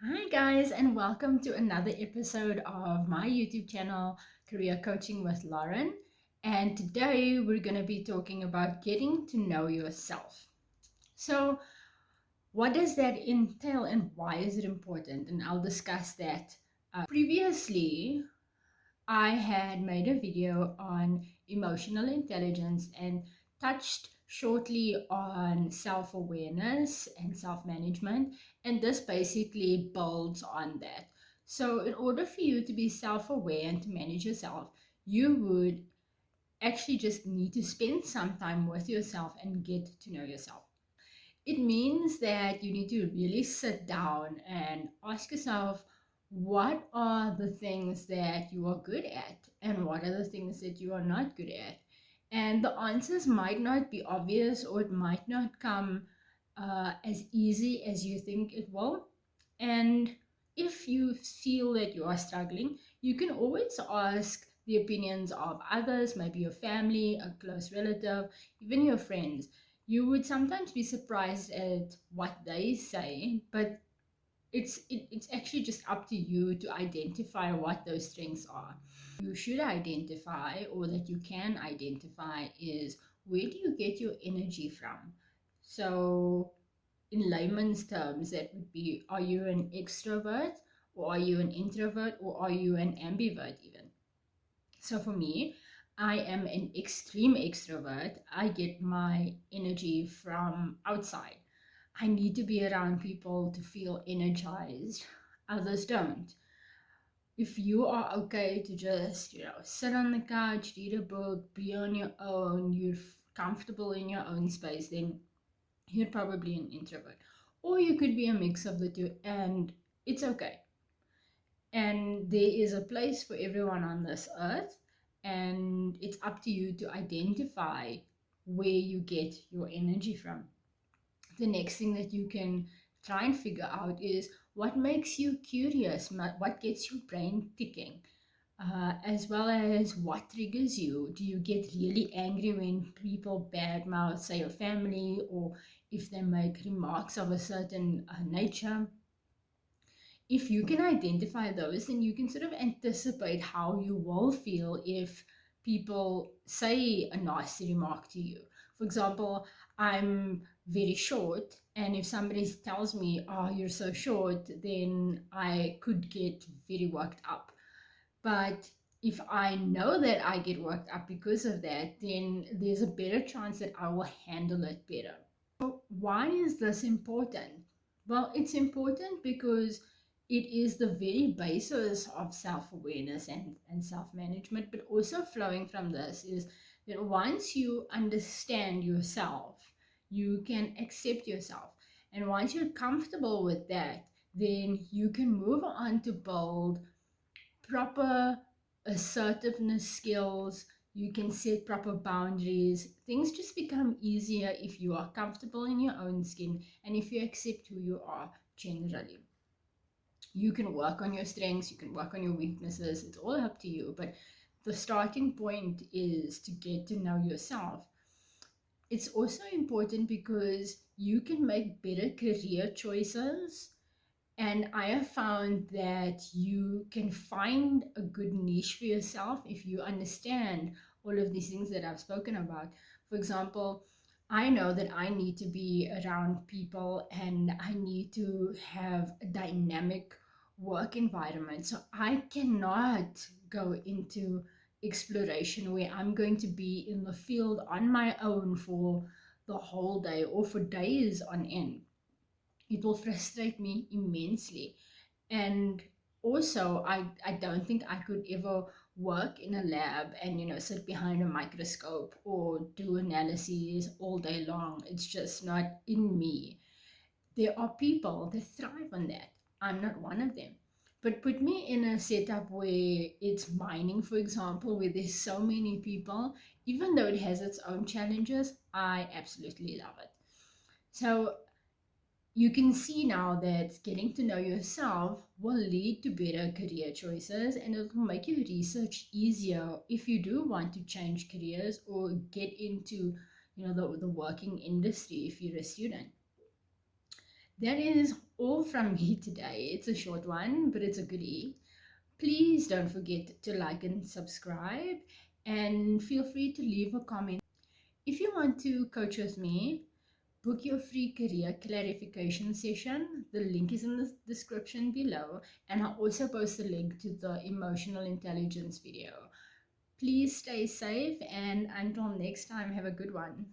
Hi, guys, and welcome to another episode of my YouTube channel, Career Coaching with Lauren. And today we're going to be talking about getting to know yourself. So, what does that entail and why is it important? And I'll discuss that. Previously, I had made a video on emotional intelligence and touched shortly on self awareness and self management, and this basically builds on that. So, in order for you to be self aware and to manage yourself, you would actually just need to spend some time with yourself and get to know yourself. It means that you need to really sit down and ask yourself, what are the things that you are good at and what are the things that you are not good at? And the answers might not be obvious, or it might not come as easy as you think it will. And if you feel that you are struggling, you can always ask the opinions of others, maybe your family, a close relative, even your friends. You would sometimes be surprised at what they say, but it's actually just up to you to identify what those strengths are. You should identify, or that you can identify, is where do you get your energy from? So in layman's terms, that would be, are you an extrovert, or are you an introvert, or are you an ambivert even? So for me, I am an extreme extrovert. I get my energy from outside. I need to be around people to feel energized. Others don't. If you are okay to just, sit on the couch, read a book, be on your own, you're comfortable in your own space, then you're probably an introvert. Or you could be a mix of the two, and it's okay. And there is a place for everyone on this earth, and it's up to you to identify where you get your energy from. The next thing that you can try and figure out is what makes you curious, what gets your brain ticking, as well as what triggers you. Do you get really angry when people badmouth, say, your family, or if they make remarks of a certain nature? If you can identify those, then you can sort of anticipate how you will feel if people say a nasty remark to you. For example, I'm very short, and if somebody tells me, "Oh, you're so short," then I could get very worked up. But if I know that I get worked up because of that, then there's a better chance that I will handle it better. So why is this important? Well, it's important because it is the very basis of self awareness and self management, but also flowing from this is that once you understand yourself, you can accept yourself. And once you're comfortable with that, then you can move on to build proper assertiveness skills. You can set proper boundaries. Things just become easier if you are comfortable in your own skin and if you accept who you are generally. You can work on your strengths, you can work on your weaknesses, it's all up to you. But the starting point is to get to know yourself. It's also important because you can make better career choices, and I have found that you can find a good niche for yourself if you understand all of these things that I've spoken about. For example, I know that I need to be around people and I need to have a dynamic work environment. So I cannot go into exploration where I'm going to be in the field on my own for the whole day or for days on end. It will frustrate me immensely. And also, I don't think I could ever work in a lab and, sit behind a microscope or do analyses all day long. It's just not in me. There are people that thrive on that. I'm not one of them. But put me in a setup where it's mining, for example, where there's so many people, even though it has its own challenges, I absolutely love it. So you can see now that getting to know yourself will lead to better career choices, and it will make your research easier if you do want to change careers or get into the working industry if you're a student. That is all from me today. It's a short one, but it's a goodie. Please don't forget to like and subscribe, and feel free to leave a comment. If you want to coach with me, book your free career clarification session. The link is in the description below, and I'll also post a link to the emotional intelligence video. Please stay safe, and until next time, have a good one.